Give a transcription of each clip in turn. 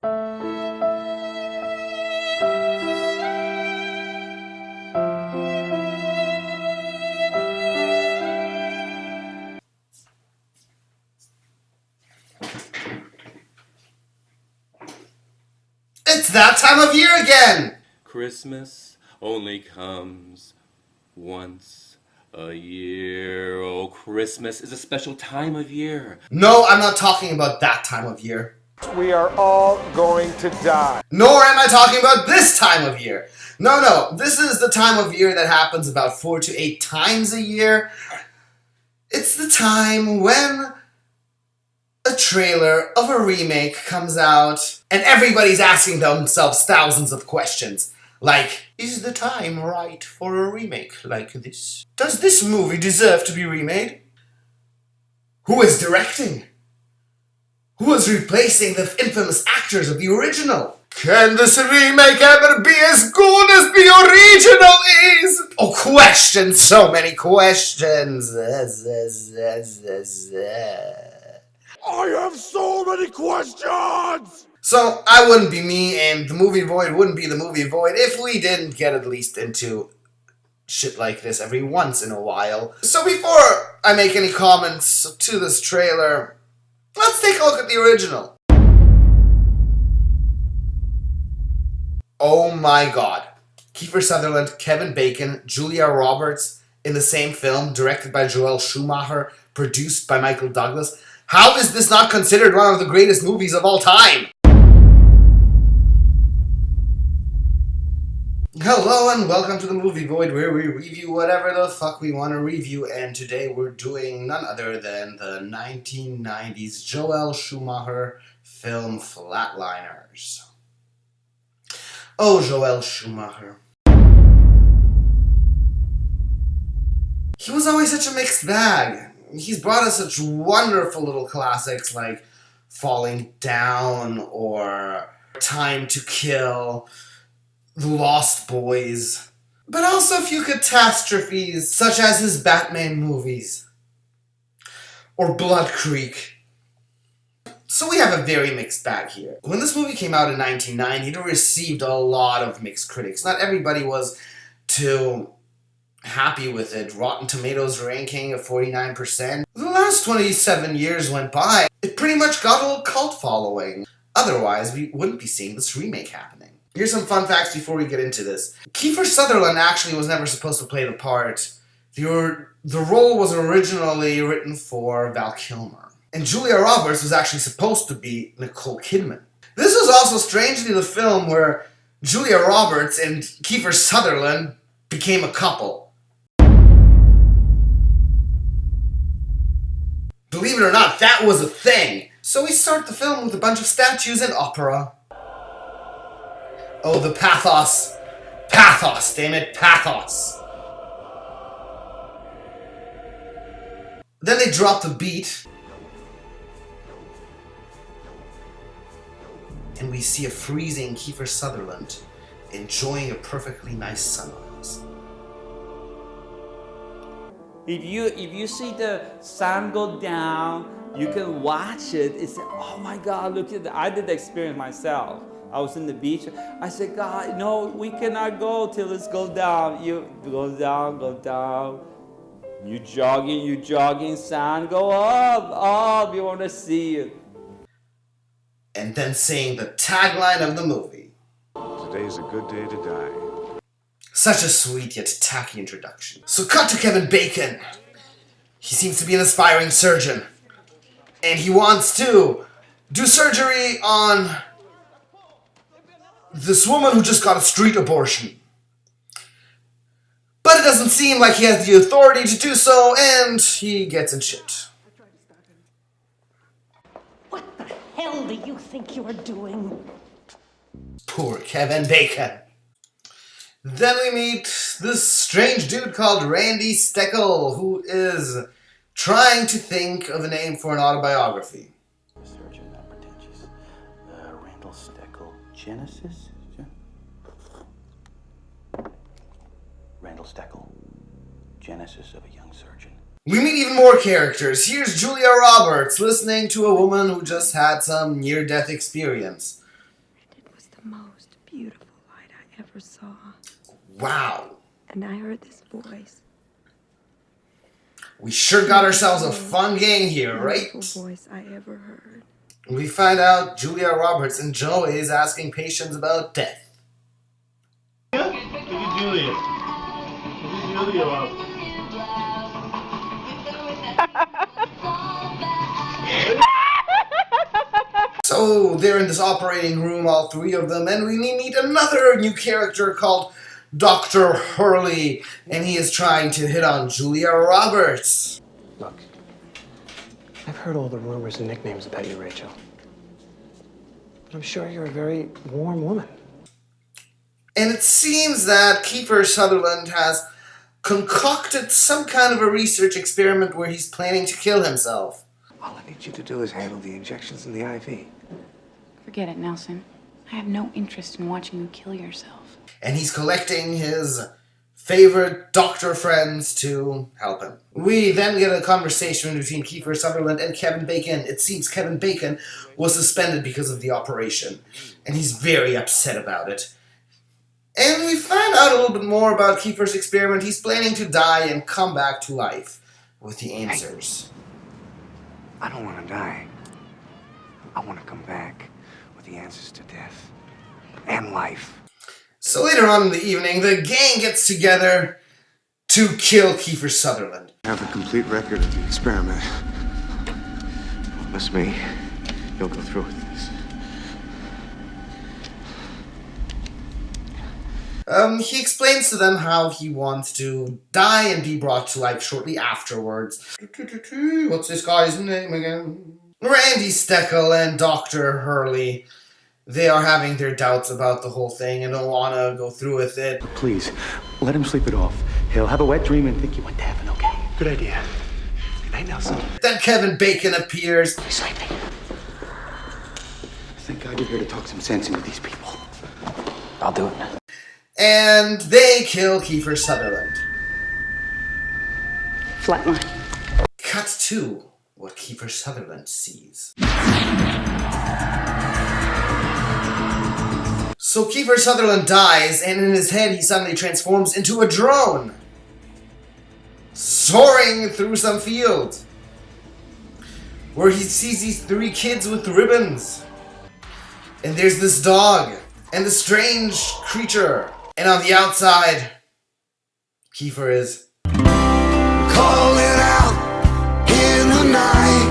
It's that time of year again! Christmas only comes once a year. Oh, Christmas is a special time of year. No, I'm not talking about that time of year. We are all going to die. Nor am I talking about this time of year. No, this is the time of year that happens about 4 to 8 times a year. It's the time when a trailer of a remake comes out and everybody's asking themselves thousands of questions. Like, is the time right for a remake like this? Does this movie deserve to be remade? Who is directing? Who is replacing the infamous actors of the original? Can this remake ever be as good as the original is? Oh, questions, so many questions. I have so many questions! So, I wouldn't be me, and the Movie Void wouldn't be the Movie Void if we didn't get at least into shit like this every once in a while. So before I make any comments to this trailer, let's take a look at the original. Oh my god. Kiefer Sutherland, Kevin Bacon, Julia Roberts in the same film, directed by Joel Schumacher, produced by Michael Douglas. How is this not considered one of the greatest movies of all time? Hello and welcome to the Movie Void, where we review whatever the fuck we want to review, and today we're doing none other than the 1990s Joel Schumacher film Flatliners. Oh, Joel Schumacher. He was always such a mixed bag. He's brought us such wonderful little classics like Falling Down or Time to Kill, The Lost Boys, but also a few catastrophes such as his Batman movies or Blood Creek. So we have a very mixed bag here. When this movie came out in 1990, it received a lot of mixed critics. Not everybody was too happy with it. Rotten Tomatoes ranking of 49%. The last 27 years went by. It pretty much got a little cult following. Otherwise, we wouldn't be seeing this remake happening. Here's some fun facts before we get into this. Kiefer Sutherland actually was never supposed to play the part. The role was originally written for Val Kilmer. And Julia Roberts was actually supposed to be Nicole Kidman. This was also strangely the film where Julia Roberts and Kiefer Sutherland became a couple. Believe it or not, that was a thing. So we start the film with a bunch of statues and opera. Oh, the pathos. Pathos, damn it, pathos. Then they drop the beat. And we see a freezing Kiefer Sutherland enjoying a perfectly nice sunrise. If you see the sun go down, you can watch it. It's oh my God, look at that. I did the experience myself. I was in the beach. I said, God, no, we cannot go till it goes down. You go down. You jogging, sun go up. You want to see it. And then saying the tagline of the movie. Today's a good day to die. Such a sweet yet tacky introduction. So cut to Kevin Bacon. He seems to be an aspiring surgeon. And he wants to do surgery on this woman who just got a street abortion. But it doesn't seem like he has the authority to do so, and he gets in shit. What the hell do you think you're doing? Poor Kevin Bacon. Then we meet this strange dude called Randy Steckel, who is trying to think of a name for an autobiography. Surgeon, not pretentious. Randall Steckel, Genesis? Randall Steckel, Genesis of a young surgeon. We meet even more characters. Here's Julia Roberts listening to a woman who just had some near-death experience. ever saw. Wow. And I heard this voice. We sure got ourselves a fun gang here, right? Beautiful voice I ever heard. We find out Julia Roberts enjoys asking patients about death. Look at Julia. Look at Julia Roberts. So they're in this operating room, all three of them, and we meet another new character called Dr. Hurley, and he is trying to hit on Julia Roberts. Look, I've heard all the rumors and nicknames about you, Rachel. But I'm sure you're a very warm woman. And it seems that Kiefer Sutherland has concocted some kind of a research experiment where he's planning to kill himself. All I need you to do is handle the injections and the IV. Forget it, Nelson. I have no interest in watching you kill yourself. And he's collecting his favorite doctor friends to help him. We then get a conversation between Kiefer Sutherland and Kevin Bacon. It seems Kevin Bacon was suspended because of the operation, and he's very upset about it. And we find out a little bit more about Kiefer's experiment. He's planning to die and come back to life with the answers. I don't want to die. I want to come back with the answers to death and life. So later on in the evening, the gang gets together to kill Kiefer Sutherland. I have a complete record of the experiment. Promise me you'll go through with this. He explains to them how he wants to die and be brought to life shortly afterwards. What's this guy's name again? Randy Steckel and Dr. Hurley. They are having their doubts about the whole thing and don't want to go through with it. Please, let him sleep it off. He'll have a wet dream and think you went to heaven, okay? Good idea. Good night, Nelson. Then Kevin Bacon appears. He's sleeping. Thank God you're here to talk some sense into these people. I'll do it. And they kill Kiefer Sutherland. Flatline. Cut to what Kiefer Sutherland sees. So Kiefer Sutherland dies, and in his head he suddenly transforms into a drone, soaring through some fields, where he sees these three kids with ribbons. And there's this dog, and the strange creature. And on the outside, Kiefer is Calling out in the night,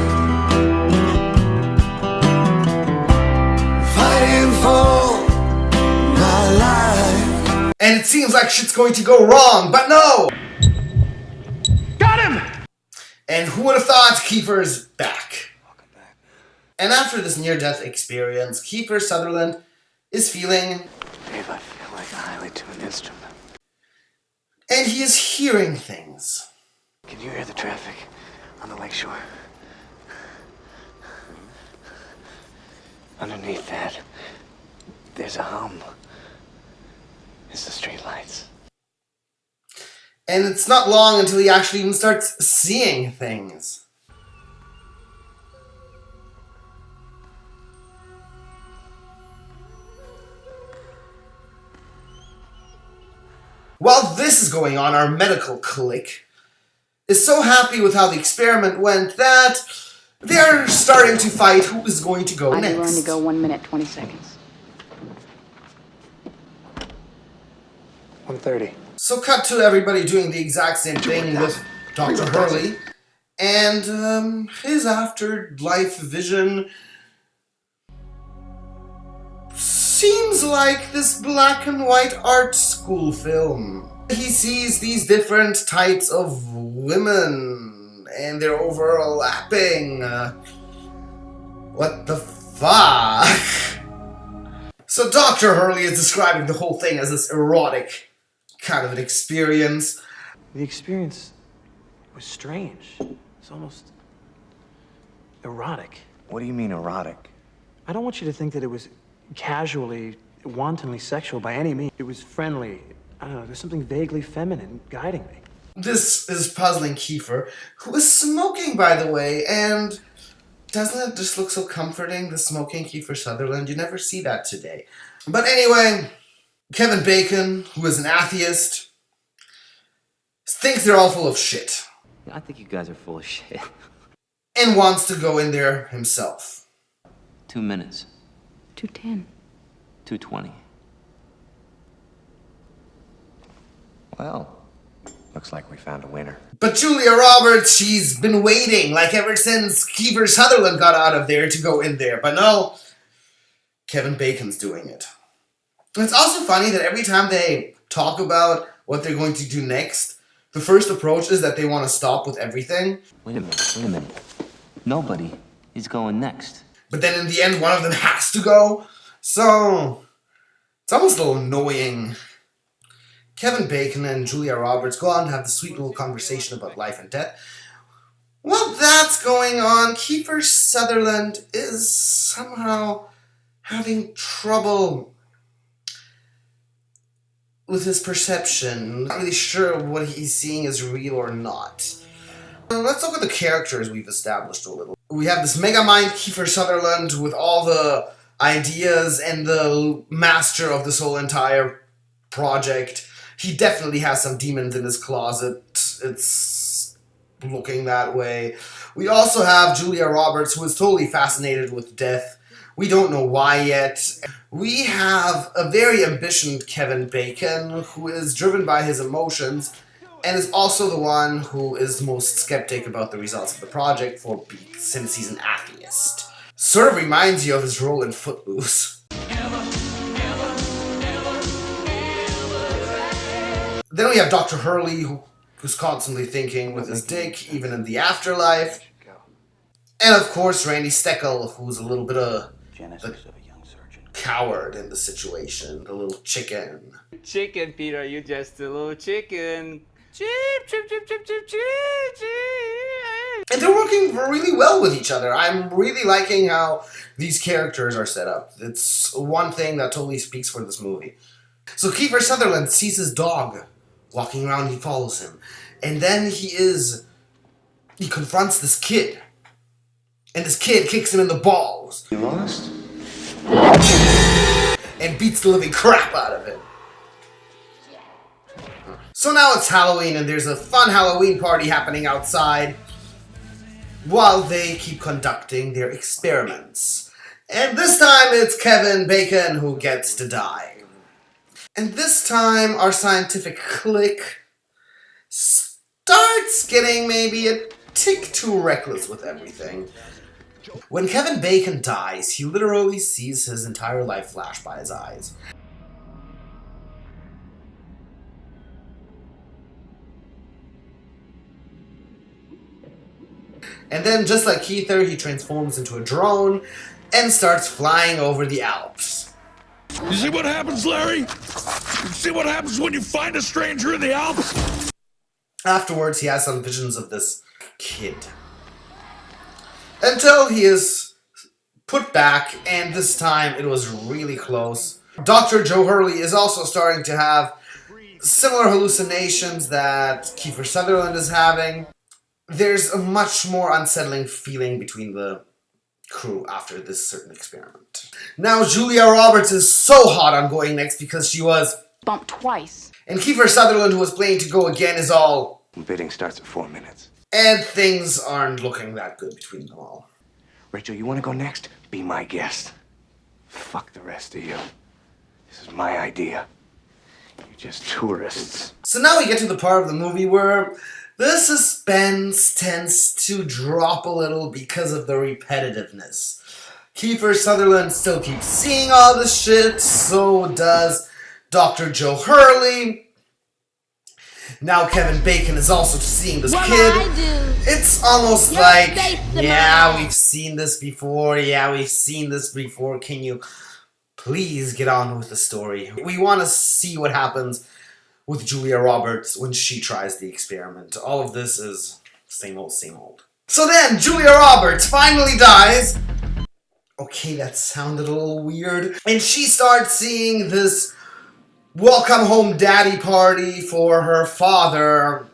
fighting for my life. And it seems like shit's going to go wrong, but no! Got him! And who would have thought Kiefer's back? And after this near-death experience, Kiefer Sutherland is feeling... Dave, I feel like a highly tuned instrument. And he is hearing things. Can you hear the traffic on the lakeshore? Underneath that, there's a hum. It's the streetlights. And it's not long until he actually even starts seeing things. While this is going on, our medical clique is so happy with how the experiment went that they're starting to fight who is going to go I'd be next. willing to go 1 minute, 20 seconds. 1:30. So cut to everybody doing the exact same thing with Dr. Hurley and his afterlife vision seems like this black and white art school film. He sees these different types of women and they're overlapping. What the fuck? So Dr. Hurley is describing the whole thing as this erotic kind of an experience. The experience was strange. It's almost erotic. What do you mean erotic? I don't want you to think that it was casually, wantonly sexual by any means. It was friendly. I don't know, there's something vaguely feminine guiding me. This is puzzling Kiefer, who is smoking, by the way, and doesn't it just look so comforting, the smoking Kiefer Sutherland? You never see that today. But anyway, Kevin Bacon, who is an atheist, thinks they're all full of shit. I think you guys are full of shit. And wants to go in there himself. 2 minutes. 2:10. 2:20. Well, looks like we found a winner. But Julia Roberts, she's been waiting, like ever since Kiefer Sutherland got out of there to go in there. But no, Kevin Bacon's doing it. And it's also funny that every time they talk about what they're going to do next, the first approach is that they want to stop with everything. Wait a minute. Nobody is going next. But then in the end, one of them has to go. So, it's almost a little annoying. Kevin Bacon and Julia Roberts go on to have the sweet little conversation about life and death. While that's going on, Kiefer Sutherland is somehow having trouble with his perception. Not really sure what he's seeing is real or not. Let's look at the characters we've established a little. We have this mega mind Kiefer Sutherland with all the ideas and the master of this whole entire project. He definitely has some demons in his closet. It's looking that way. We also have Julia Roberts, who is totally fascinated with death. We don't know why yet. We have a very ambitious Kevin Bacon, who is driven by his emotions, and is also the one who is most skeptic about the results of the project since he's an atheist. Sort of reminds you of his role in Footloose. Then we have Dr. Hurley, who's constantly thinking with his dick, even in the afterlife. And of course, Randy Steckel, who's a little bit of the coward in the situation, the little chicken. Chicken, Peter, you just a little chicken. Chip, chip, chip, chip, chip, chip, chip. And they're working really well with each other. I'm really liking how these characters are set up. It's one thing that totally speaks for this movie. So Kiefer Sutherland sees his dog walking around, he follows him. And then he confronts this kid. And this kid kicks him in the balls. You lost? And beats the living crap out of him. So now it's Halloween and there's a fun Halloween party happening outside while they keep conducting their experiments. And this time it's Kevin Bacon who gets to die. And this time, our scientific clique starts getting maybe a tick too reckless with everything. When Kevin Bacon dies, he literally sees his entire life flash by his eyes. And then, just like Keither, he transforms into a drone and starts flying over the Alps. You see what happens, Larry? You see what happens when you find a stranger in the Alps? Afterwards, he has some visions of this kid. Until he is put back, and this time it was really close. Dr. Joe Hurley is also starting to have similar hallucinations that Kiefer Sutherland is having. There's a much more unsettling feeling between the crew after this certain experiment. Now Julia Roberts is so hot on going next because she was bumped twice. And Kiefer Sutherland, who was planning to go again, is all... Bidding starts at 4 minutes. And things aren't looking that good between them all. Rachel, you want to go next? Be my guest. Fuck the rest of you. This is my idea. You're just tourists. So now we get to the part of the movie where the suspense tends to drop a little because of the repetitiveness. Kiefer Sutherland still keeps seeing all this shit, so does Dr. Joe Hurley. Now Kevin Bacon is also seeing this kid. It's almost like, yeah, we've seen this before. Can you please get on with the story? We want to see what happens with Julia Roberts when she tries the experiment. All of this is same old, same old. So then, Julia Roberts finally dies. Okay, that sounded a little weird. And she starts seeing this welcome home daddy party for her father.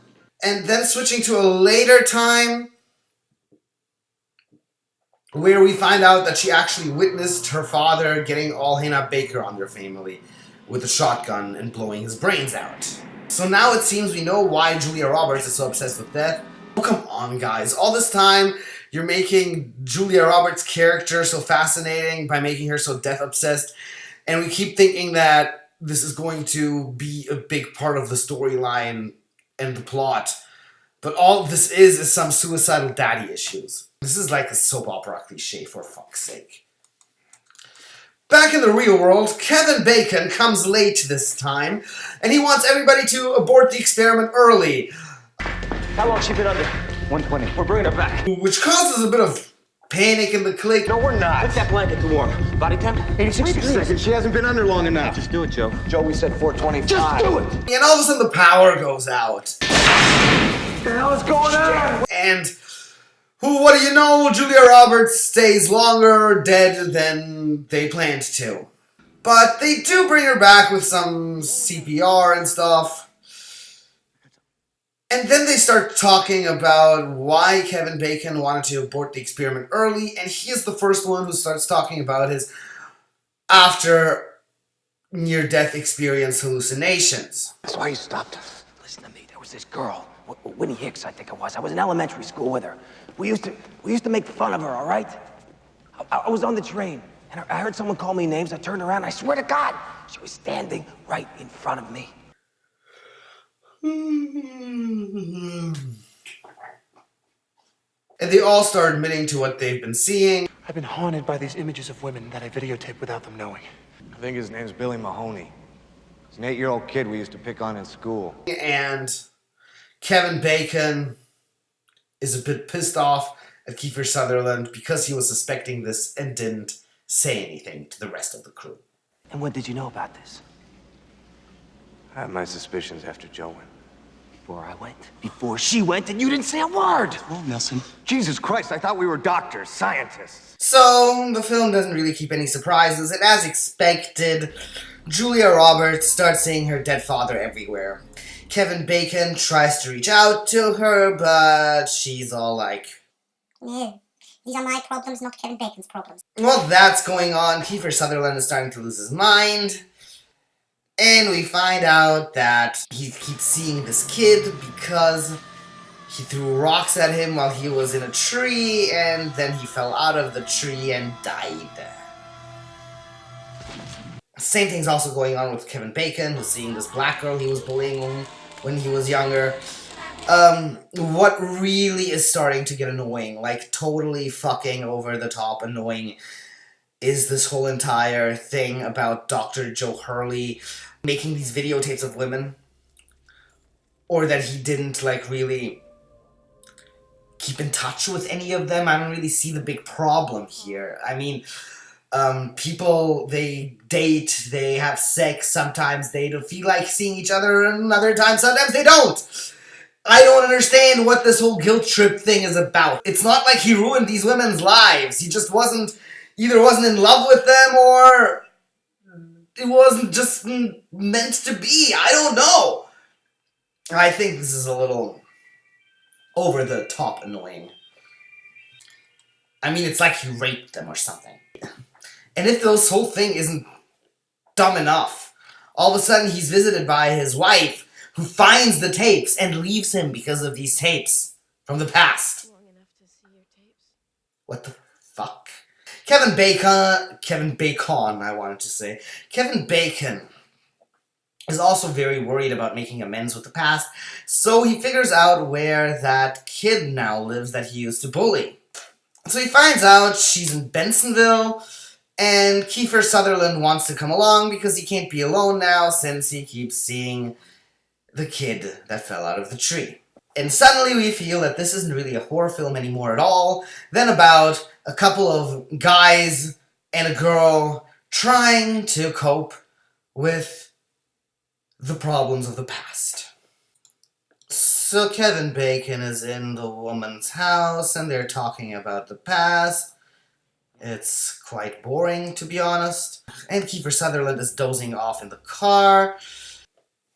And then switching to a later time where we find out that she actually witnessed her father getting all Hannah Baker on their family. with a shotgun and blowing his brains out. So now it seems we know why Julia Roberts is so obsessed with death. Oh, come on, guys. All this time, you're making Julia Roberts' character so fascinating by making her so death-obsessed, and we keep thinking that this is going to be a big part of the storyline and the plot. But all this is some suicidal daddy issues. This is like a soap opera cliche, for fuck's sake. Back in the real world, Kevin Bacon comes late this time, and he wants everybody to abort the experiment early. How long's she been under? 120. We're bringing her back. Which causes a bit of panic in the clique. No, we're not. What's that blanket to warm? Body temp? 86 degrees. She hasn't been under long enough. Just do it, Joe. Joe, we said 425. Just do it! And all of a sudden the power goes out. What the hell is going on? And what do you know? Julia Roberts stays longer dead than they planned to. But they do bring her back with some CPR and stuff. And then they start talking about why Kevin Bacon wanted to abort the experiment early, and he is the first one who starts talking about his after near-death experience hallucinations. That's why you stopped us. Listen to me. There was this girl, Winnie Hicks, I think it was. I was in elementary school with her. We used to make fun of her, all right? I was on the train, and I heard someone call me names. I turned around, and I swear to God, she was standing right in front of me. And they all start admitting to what they've been seeing. I've been haunted by these images of women that I videotape without them knowing. I think his name's Billy Mahoney. He's an 8-year-old kid we used to pick on in school. And Kevin Bacon is a bit pissed off at Kiefer Sutherland because he was suspecting this and didn't say anything to the rest of the crew. And when did you know about this? I had my suspicions after Joe went. Before I went. Before she went, and you didn't say a word! Oh, Nelson. Jesus Christ, I thought we were doctors, scientists. So, the film doesn't really keep any surprises, and as expected, Julia Roberts starts seeing her dead father everywhere. Kevin Bacon tries to reach out to her, but she's all like, "Yeah, these are my problems, not Kevin Bacon's problems." While that's going on, Kiefer Sutherland is starting to lose his mind. And we find out that he keeps seeing this kid because he threw rocks at him while he was in a tree, and then he fell out of the tree and died. Same thing's also going on with Kevin Bacon, who's seeing this black girl he was bullying when he was younger. What really is starting to get annoying, like totally fucking over the top annoying, is this whole entire thing about Dr. Joe Hurley making these videotapes of women, or that he didn't like really keep in touch with any of them. I don't really see the big problem here. I mean, people, they date, they have sex, sometimes they don't feel like seeing each other, and other times, sometimes they don't. I don't understand what this whole guilt trip thing is about. It's not like he ruined these women's lives. He just either wasn't in love with them, or it wasn't just meant to be. I don't know. I think this is a little over the top annoying. I mean, it's like he raped them or something. And if this whole thing isn't dumb enough, all of a sudden he's visited by his wife, who finds the tapes and leaves him because of these tapes from the past. What the fuck? Kevin Bacon is also very worried about making amends with the past, so he figures out where that kid now lives that he used to bully. So he finds out she's in Bensonville, and Kiefer Sutherland wants to come along because he can't be alone now since he keeps seeing the kid that fell out of the tree. And suddenly we feel that this isn't really a horror film anymore at all, than about a couple of guys and a girl trying to cope with the problems of the past. So Kevin Bacon is in the woman's house and they're talking about the past. It's quite boring, to be honest. And Kiefer Sutherland is dozing off in the car.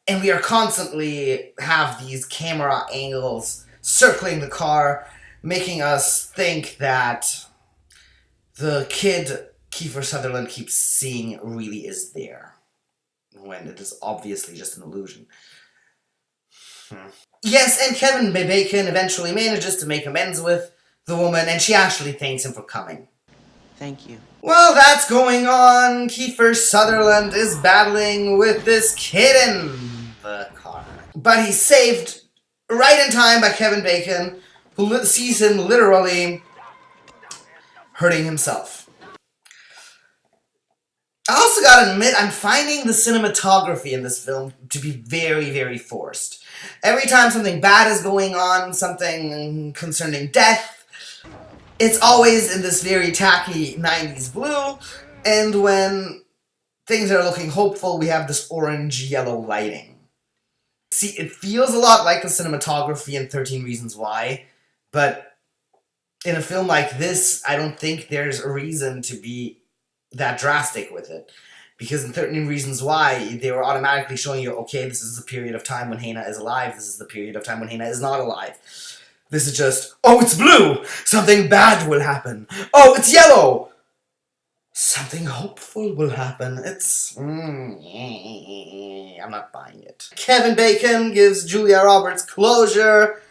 And we are constantly have these camera angles circling the car, making us think that the kid Kiefer Sutherland keeps seeing really is there. when it is obviously just an illusion. Yes, and Kevin Bacon eventually manages to make amends with the woman, and she actually thanks him for coming. Thank you. Well, that's going on. Kiefer Sutherland is battling with this kid in the car. But he's saved right in time by Kevin Bacon, who sees him literally hurting himself. I also gotta admit, I'm finding the cinematography in this film to be very, very forced. Every time something bad is going on, something concerning death, it's always in this very tacky 90s blue, and when things are looking hopeful, we have this orange-yellow lighting. See, it feels a lot like the cinematography in 13 Reasons Why, but in a film like this, I don't think there's a reason to be that drastic with it. Because in 13 Reasons Why, they were automatically showing you, okay, this is the period of time when Hannah is alive, this is the period of time when Hannah is not alive. This is just, oh, it's blue! Something bad will happen. Oh, it's yellow! Something hopeful will happen. It's... I'm not buying it. Kevin Bacon gives Julia Roberts closure,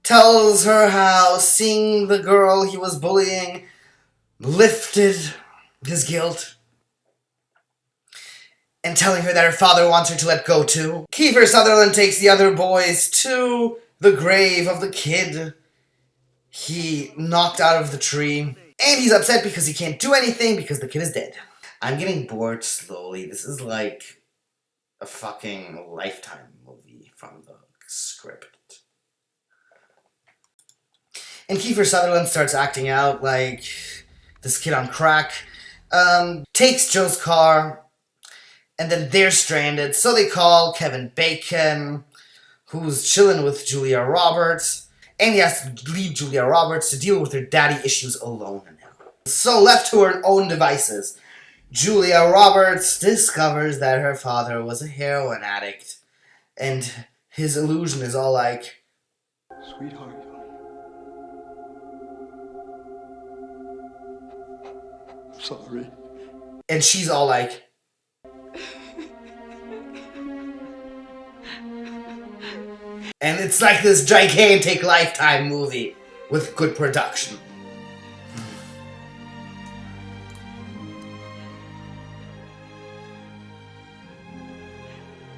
tells her how seeing the girl he was bullying lifted his guilt, and telling her that her father wants her to let go too. Kiefer Sutherland takes the other boys to the grave of the kid he knocked out of the tree. And he's upset because he can't do anything because the kid is dead. I'm getting bored slowly. This is like a fucking Lifetime movie from the script. And Kiefer Sutherland starts acting out like this kid on crack. Takes Joe's car, and then they're stranded, so they call Kevin Bacon, who's chilling with Julia Roberts, and he has to leave Julia Roberts to deal with her daddy issues alone now. So left to her own devices, Julia Roberts discovers that her father was a heroin addict, and his illusion is all like, Sweetheart. Sorry. and she's all like, and it's like this gigantic Lifetime movie with good production.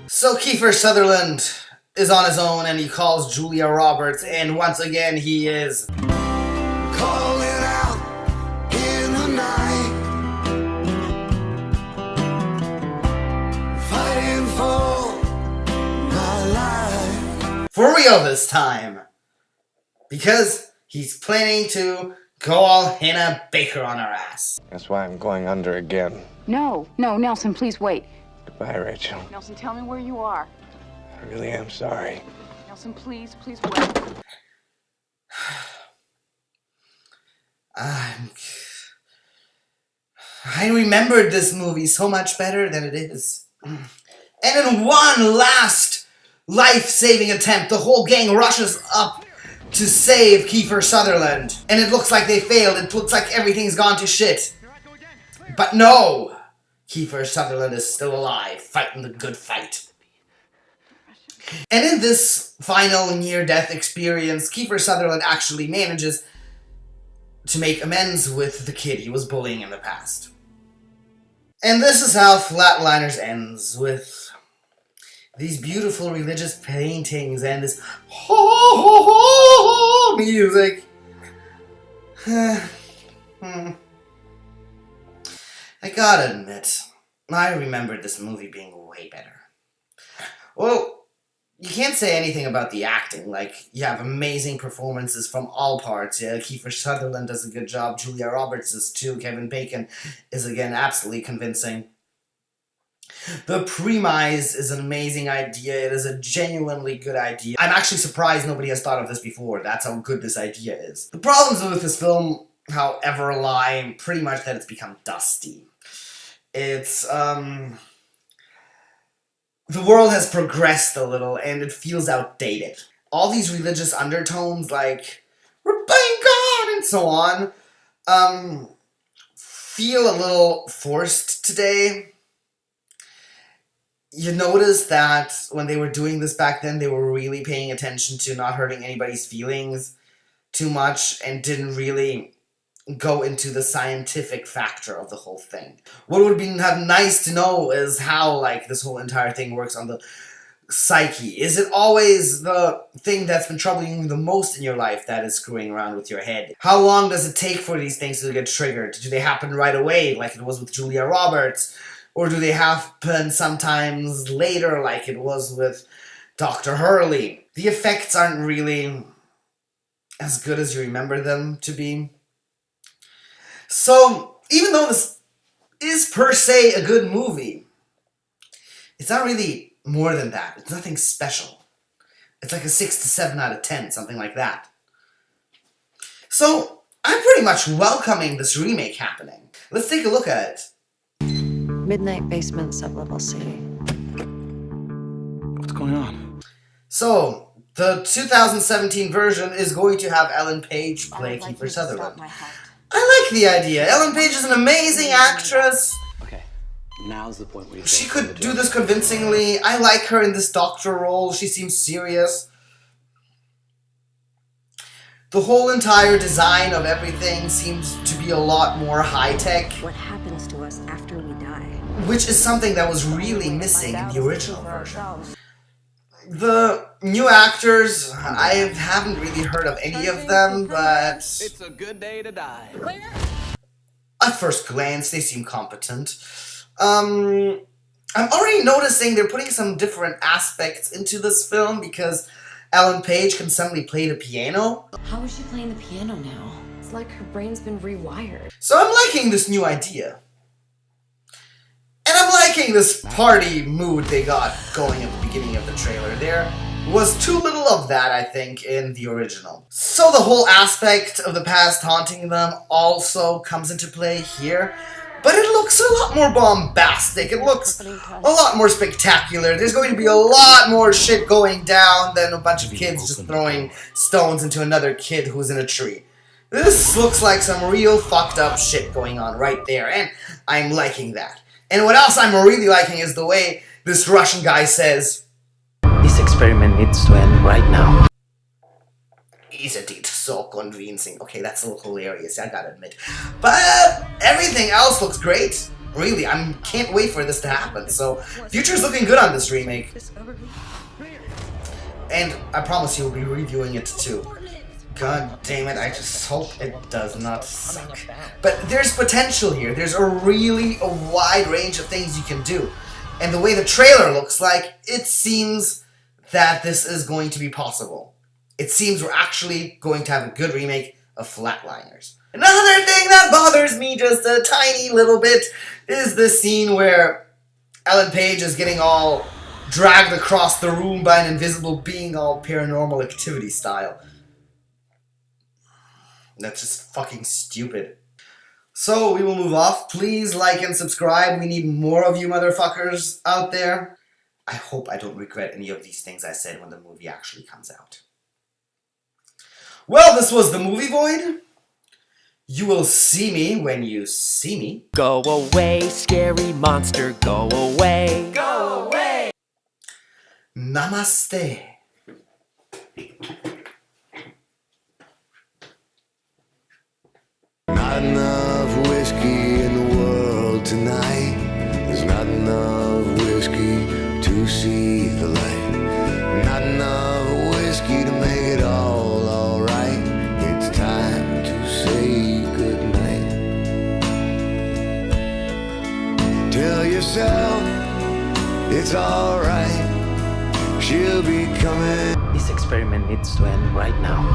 So Kiefer Sutherland is on his own and he calls Julia Roberts, and once again he is Calling out in the night, fighting for my life. for real this time, because he's planning to go all Hannah Baker on her ass. That's why I'm going under again. No, Nelson, please wait. Goodbye, Rachel. Nelson, tell me where you are. I really am sorry. Nelson, please wait. I remembered this movie so much better than it is. And in one last life-saving attempt, the whole gang rushes up to save Kiefer Sutherland. And it looks like they failed. It looks like everything's gone to shit. But no! Kiefer Sutherland is still alive, fighting the good fight. And in this final near-death experience, Kiefer Sutherland actually manages to make amends with the kid he was bullying in the past. And this is how Flatliners ends, with these beautiful religious paintings and this ho-ho-ho music. I gotta admit, I remembered this movie being way better. Well, you can't say anything about the acting. Like, you have amazing performances from all parts. Yeah, Kiefer Sutherland does a good job. Julia Roberts is too. Kevin Bacon is, again, absolutely convincing. The premise is an amazing idea. It is a genuinely good idea. I'm actually surprised nobody has thought of this before. That's how good this idea is. The problems with this film, however, lie pretty much that it's become dusty. It's, the world has progressed a little, and it feels outdated. All these religious undertones, like, we're playing God, and so on, feel a little forced today. You notice that when they were doing this back then, they were really paying attention to not hurting anybody's feelings too much and didn't really go into the scientific factor of the whole thing. What would be nice to know is how, like, this whole entire thing works on the psyche. Is it always the thing that's been troubling you the most in your life that is screwing around with your head? How long does it take for these things to get triggered? Do they happen right away, like it was with Julia Roberts? Or do they happen sometimes later, like it was with Dr. Hurley? The effects aren't really as good as you remember them to be. So, even though this is per se a good movie, it's not really more than that. It's nothing special. It's like a 6 to 7 out of 10, something like that. So, I'm pretty much welcoming this remake happening. Let's take a look at it. Midnight basement, sublevel C. What's going on? So, the 2017 version is going to have Ellen Page play Kiefer Sutherland. I like the idea. Ellen Page is an amazing actress. Okay, now's the point where you She could do this convincingly. I like her in this doctor role. She seems serious. The whole entire design of everything seems to be a lot more high-tech. What happens to us after we die? Which is something that was really missing in the original version. The new actors, I haven't really heard of any of them, but It's a good day to die. at first glance, they seem competent. I'm already noticing they're putting some different aspects into this film because Ellen Page can suddenly play the piano. How is she playing the piano now? It's like her brain's been rewired. So I'm liking this new idea. And I'm liking this party mood they got going at the beginning of the trailer. There was too little of that, I think, in the original. So the whole aspect of the past haunting them also comes into play here. But it looks a lot more bombastic. It looks a lot more spectacular. There's going to be a lot more shit going down than a bunch of kids just throwing stones into another kid who's in a tree. This looks like some real fucked up shit going on right there, and I'm liking that. And what else I'm really liking is the way this Russian guy says, This experiment needs to end right now. "Isn't it so convincing?" Okay, that's a little hilarious, I gotta admit. But everything else looks great. Really, I can't wait for this to happen. So, future's looking good on this remake. And I promise you we'll be reviewing it too. God damn it, I just hope it does not suck. But there's potential here. There's a wide range of things you can do. And the way the trailer looks like, it seems that this is going to be possible. It seems we're actually going to have a good remake of Flatliners. Another thing that bothers me just a tiny little bit is the scene where Ellen Page is getting all dragged across the room by an invisible being, all Paranormal Activity style. That's just fucking stupid. So, we will move off. Please like and subscribe. We need more of you motherfuckers out there. I hope I don't regret any of these things I said when the movie actually comes out. Well, this was the Movie Void. You will see me when you see me. Go away, scary monster, go away. Go away! Namaste. Not enough whiskey in the world tonight. There's not enough whiskey to see the light. Not enough whiskey to make it all alright. It's time to say goodnight. Tell yourself it's alright. She'll be coming. This experiment needs to end right now.